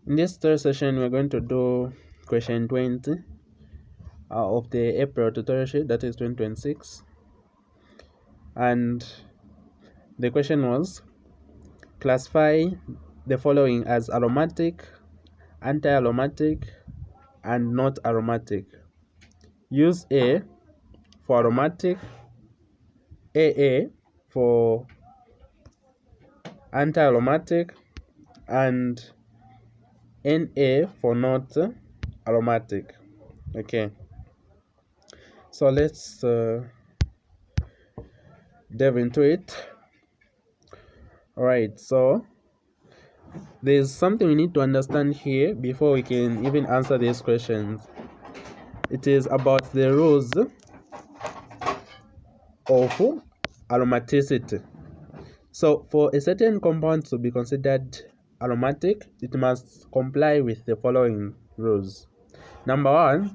In this third session, we're going to do question 20 of the April tutorial sheet, that is 2026. And the question was, classify the following as aromatic, anti-aromatic, and not aromatic. Use A for aromatic, AA for anti-aromatic, and NA for not aromatic. Okay, so let's delve into it. All right, so there's something we need to understand here before we can even answer these questions. It is about the rules of aromaticity. So for a certain compound to be considered aromatic, it must comply with the following rules. Number one,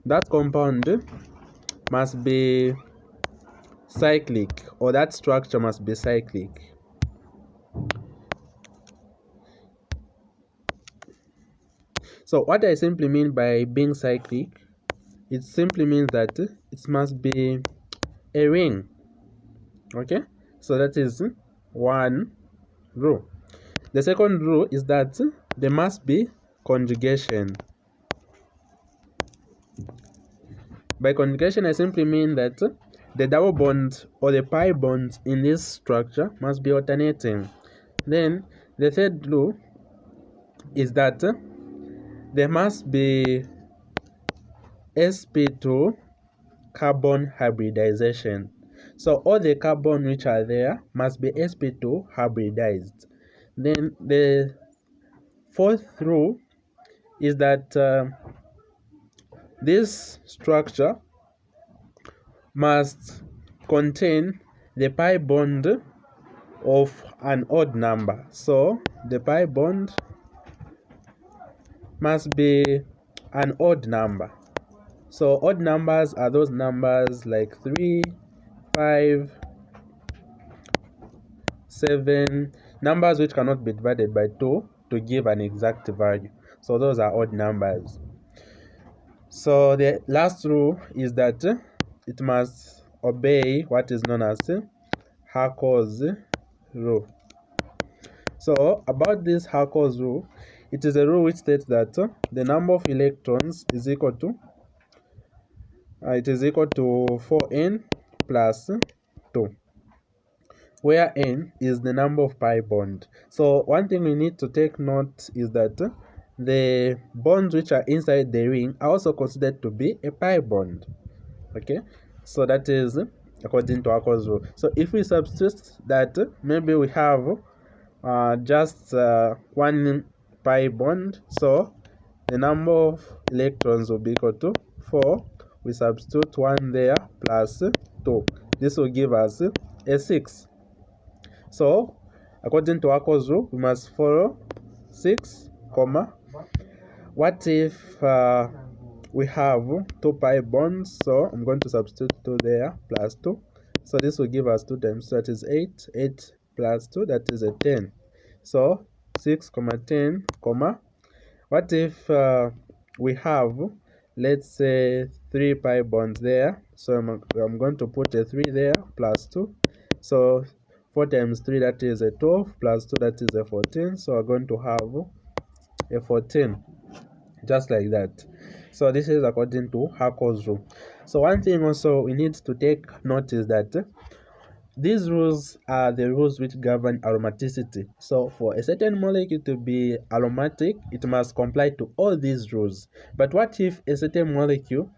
that compound must be cyclic, or that structure must be cyclic. So what I simply mean by being cyclic, it simply means that it must be a ring. Okay, so that is one rule. The second rule is that there must be conjugation. By conjugation, I simply mean that the double bond or the pi bonds in this structure must be alternating. Then the third rule is that there must be sp2 carbon hybridization. So all the carbon which are there must be sp2 hybridized. Then the fourth rule is that this structure must contain the pi bond of an odd number. So the pi bond must be an odd number. So odd numbers are those numbers like 3, 5, 7, numbers which cannot be divided by 2 to give an exact value. So those are odd numbers. So the last rule is that it must obey what is known as Harcourt's rule. So about this Harcourt's rule, it is a rule which states that the number of electrons is equal to 4n plus 2, where n is the number of pi bond. So one thing we need to take note is that the bonds which are inside the ring are also considered to be a pi bond. Okay, so that is according to Harcourt's rule. So if we substitute that, maybe we have just one pi bond, so the number of electrons will be equal to 4. We substitute 1 there plus 2. This will give us a 6. So according to Harcourt's rule, we must follow 6, comma. What if we have 2 pi bonds? So I'm going to substitute 2 there plus 2. So this will give us 2 times 2, that is 8. 8 plus 2, that is a 10. So 6, comma 10, comma. What if we have, let's say, 3 pi bonds there? So I'm going to put a 3 there plus 2. So 4 times 3, that is a 12, plus 2, that is a 14. So we're going to have a 14, just like that. So this is according to Harcourt's rule. So one thing also we need to take note is that these rules are the rules which govern aromaticity. So for a certain molecule to be aromatic, it must comply to all these rules. But what if a certain molecule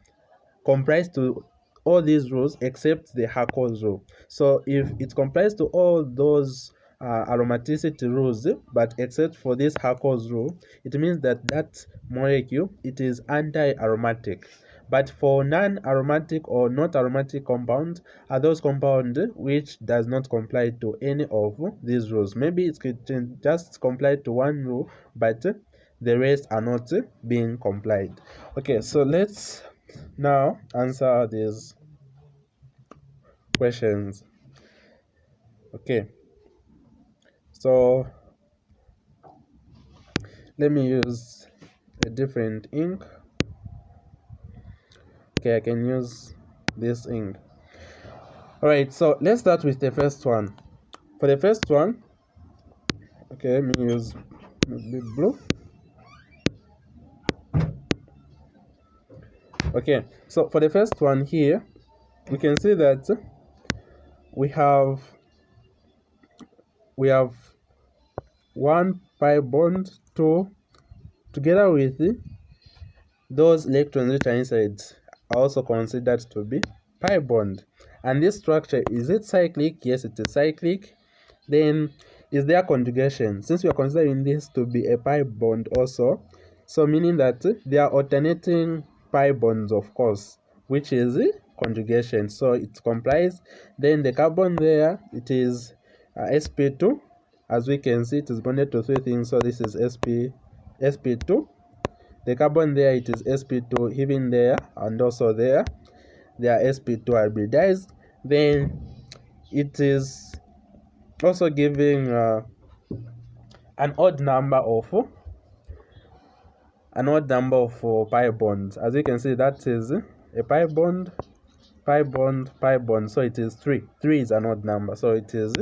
complies to all these rules except the Harcourt's rule? So if it complies to all those aromaticity rules, but except for this Harcourt's rule, it means that that molecule, it is anti-aromatic. But for non-aromatic or not aromatic compounds are those compounds which does not comply to any of these rules. Maybe it could just comply to one rule, but the rest are not being complied. Okay, so let's now answer these questions. Okay, so let me use a different ink. Okay, I can use this ink. Alright, so let's start with the first one. For the first one, okay, let me use blue. Okay, so for the first one here, we can see that we have one pi bond, two, together with those electrons which are inside are also considered to be pi bond. And this structure, is it cyclic? Yes, it is cyclic. Then is there conjugation? Since we are considering this to be a pi bond also, so meaning that they are alternating pi bonds, of course, which is conjugation. So it complies. Then the carbon there, it is sp2. As we can see, it is bonded to three things. So this is sp2. The carbon there, it is sp2, even there and also there. They are sp2 hybridized. Then it is also giving an odd number of pi bonds. As you can see, that is a pi bond, pi bond, pi bond. So it is 3. 3 is an odd number, so it is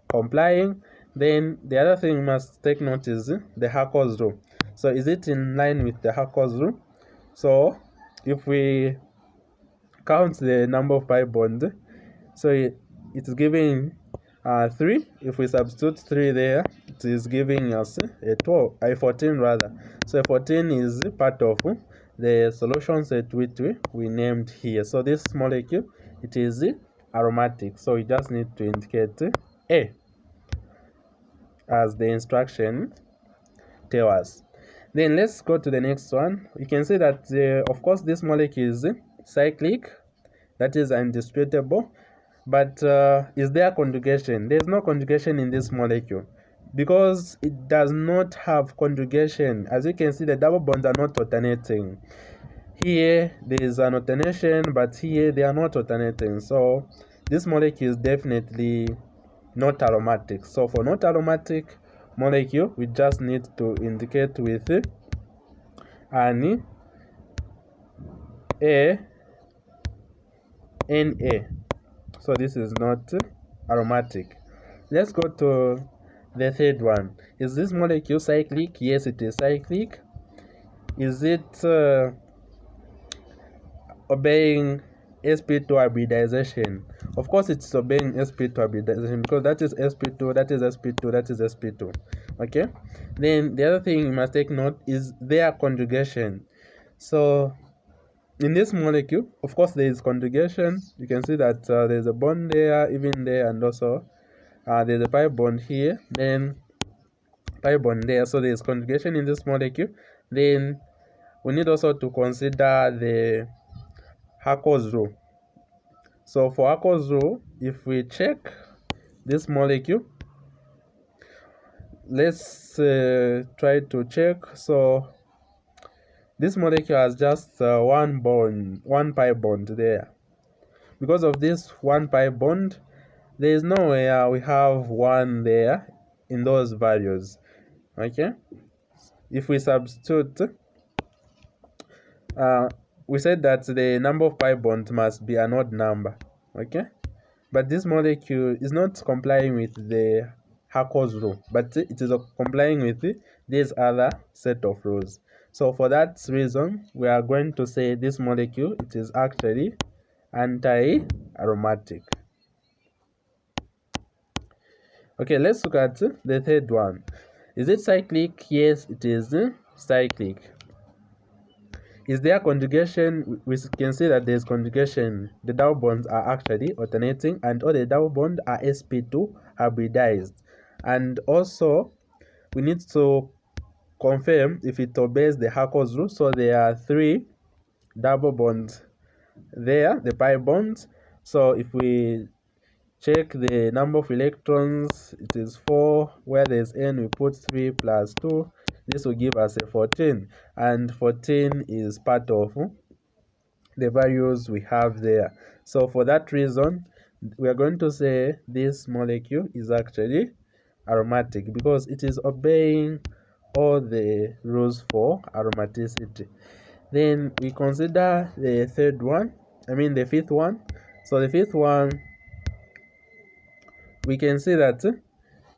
complying. Then the other thing you must take note is the Hackers rule. So is it in line with the Hackers rule? So if we count the number of pi bonds, so it is giving 3. If we substitute 3 there, it is giving us a 14 rather. So 14 is part of the solution set which we named here. So this molecule, it is aromatic. So we just need to indicate A as the instruction tell us. Then let's go to the next one. You can see that of course this molecule is cyclic, that is indisputable. But is there conjugation? There is no conjugation in this molecule because it does not have conjugation. As you can see, the double bonds are not alternating. Here there is an alternation, but here they are not alternating. So this molecule is definitely not aromatic. So for not aromatic molecule, we just need to indicate with an Na. So this is not aromatic. Let's go to the third one. Is this molecule cyclic? Yes, it is cyclic. Is it obeying sp2 hybridization? Of course it's obeying sp2 hybridization because that is sp2, that is sp2, that is sp2. Okay, then the other thing you must take note is their conjugation. So in this molecule, of course there is conjugation. You can see that there's a bond there, even there, and also there's a pi bond here, then pi bond there. So there's conjugation in this molecule. Then we need also to consider the Hackers rule. So for Hackers rule, if we check this molecule, let's try to check. So this molecule has just one pi bond there. Because of this one pi bond, there is nowhere we have one there in those values. Okay, if we substitute, we said that the number of pi bonds must be an odd number. Okay, but this molecule is not complying with the Hackers rule, but it is complying with this other set of rules. So for that reason, we are going to say this molecule, it is actually anti-aromatic. Okay, let's look at the third one. Is it cyclic? Yes, it is cyclic. Is there conjugation? We can see that there is conjugation. The double bonds are actually alternating, and all the double bonds are sp2 hybridized. And also, we need to confirm if it obeys the Hackers rule. So there are 3 double bonds there, the pi bonds. So if we check the number of electrons, it is 4. Where there's n, we put 3 plus 2. This will give us a 14, and 14 is part of the values we have there. So for that reason, we are going to say this molecule is actually aromatic because it is obeying all the rules for aromaticity. Then we consider the fifth one. So the fifth one, we can see that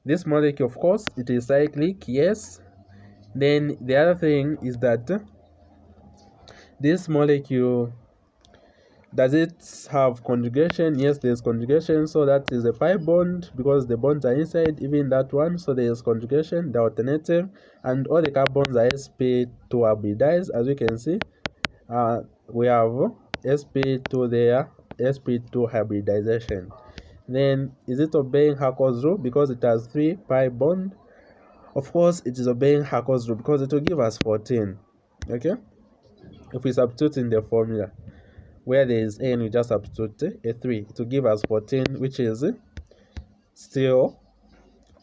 this molecule, of course, it is cyclic, yes. Then the other thing is that this molecule, does it have conjugation? Yes, there's conjugation, so that is a pi bond because the bonds are inside, even that one, so there's conjugation, the alternative, and all the carbons are sp2 hybridized. As you can see, we have sp2 there, sp2 hybridization. Then is it obeying Hako's rule because it has 3 pi bond? Of course, it is obeying Hako's rule because it will give us 14. Okay, if we substitute in the formula where there is n, we just substitute a 3, it will give us 14, which is still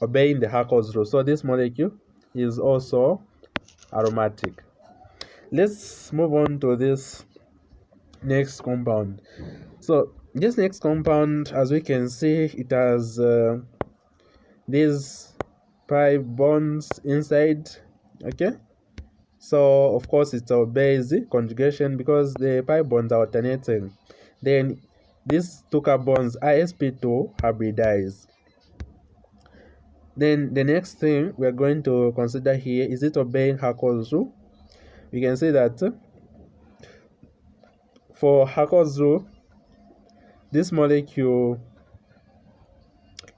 obeying the Hako's rule. So this molecule is also aromatic. Let's move on to this next compound. So this next compound, as we can see, it has these pi bonds inside. Okay, so of course it obeys conjugation because the pi bonds are alternating. Then these two carbons are sp2 hybridized. Then the next thing we are going to consider here, is it obeying Hako's rule? We can say that for Hako's rule, this molecule,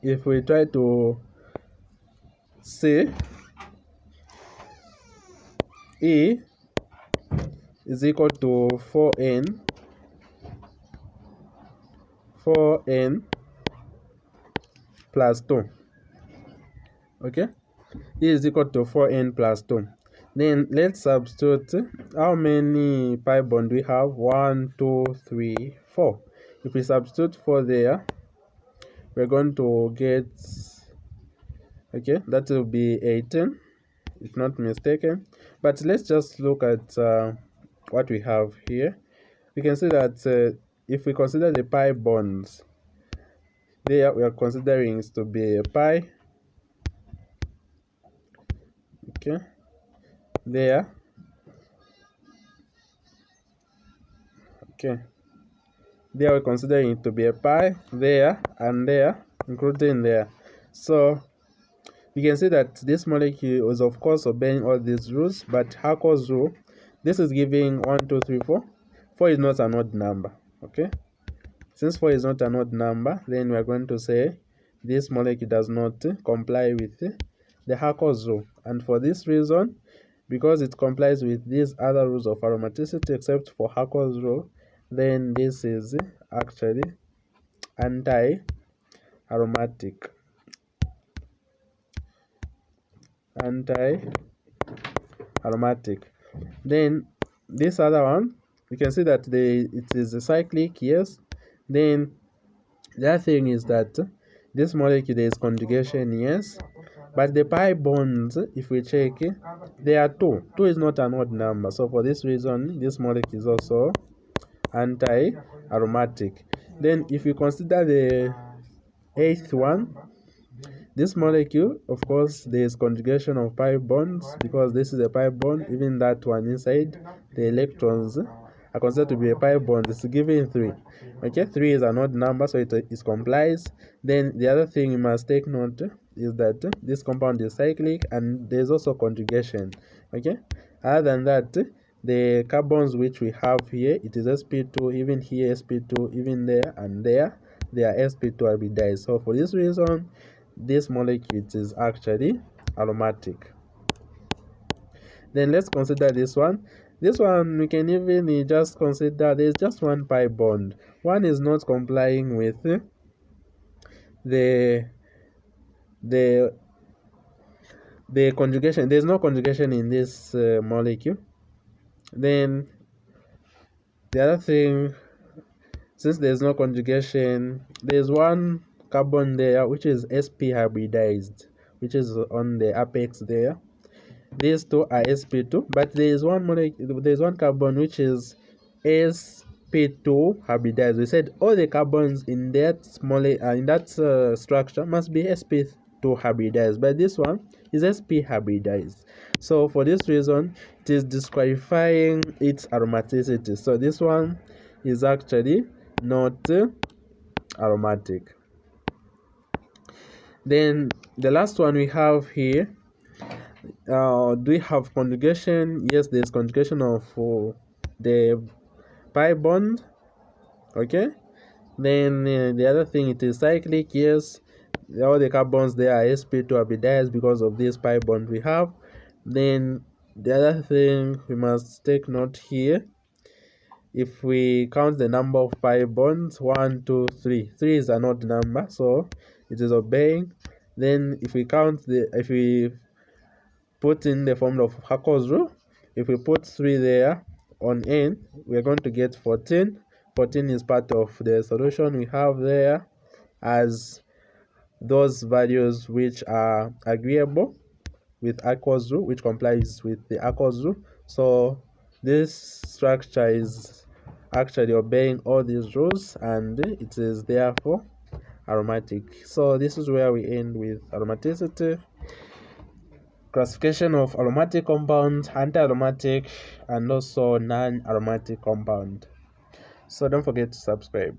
if we try to say E is equal to 4n plus 2. Okay, E is equal to 4n plus 2. Then let's substitute how many pi bond we have. 1, 2, 3, 4. If we substitute 4 there, we're going to get, okay, that will be 18 if not mistaken. But let's just look at what we have here. We can see that if we consider the pi bonds, there we are considering is to be a pi. Okay, there. Okay, there we're considering it to be a pi, there and there, including there. So we can see that this molecule is of course obeying all these rules, but Hako's rule, this is giving 1, 2, 3, 4. 4 is not an odd number. Okay, since 4 is not an odd number, then we are going to say this molecule does not comply with the Hako's rule. And for this reason, because it complies with these other rules of aromaticity except for Hako's rule, then this is actually anti-aromatic. Anti-aromatic. Then this other one, you can see that it is a cyclic, yes. Then the other thing is that this molecule, there is conjugation, yes, but the pi bonds, if we check, there are 2. 2 is not an odd number, so for this reason this molecule is also anti-aromatic. Then if you consider the 8th one, this molecule, of course, there is conjugation of pi bonds because this is a pi bond. Even that one inside, the electrons are considered to be a pi bond. It's given 3. Okay, 3 is an odd number, so it complies. Then the other thing you must take note is that this compound is cyclic and there's also conjugation. Okay, other than that, the carbons which we have here, it is sp2, even here sp2, even there and there, they are sp2 hybridized. So for this reason, this molecule is actually aromatic. Then let's consider this one. This one, we can even just consider there's just 1 pi bond. One is not complying with the conjugation. There's no conjugation in this molecule. Then the other thing, since there's no conjugation, there's 1 carbon there which is sp hybridized, which is on the apex there. These 2 are sp2, but there's one carbon which is sp2 hybridized. We said all the carbons in that structure must be to hybridized, but this one is sp hybridized. So for this reason, it is disqualifying its aromaticity. So this one is actually not aromatic. Then the last one we have here, do we have conjugation? Yes, there's conjugation of the pi bond. Okay, then the other thing, it is cyclic. Yes, all the carbons there are sp2 hybridized because of this pi bond we have. Then the other thing we must take note here, if we count the number of pi bonds, 1 2 3, 3 is an odd number, so it is obeying. Then if we put in the formula of Hako's rule, if we put 3 there on n, we are going to get 14. 14 is part of the solution we have there as those values which are agreeable with Hako's rule, which complies with the Hako's rule. So this structure is actually obeying all these rules, and it is therefore aromatic. So this is where we end with aromaticity, classification of aromatic compounds, anti-aromatic, and also non-aromatic compound. So don't forget to subscribe.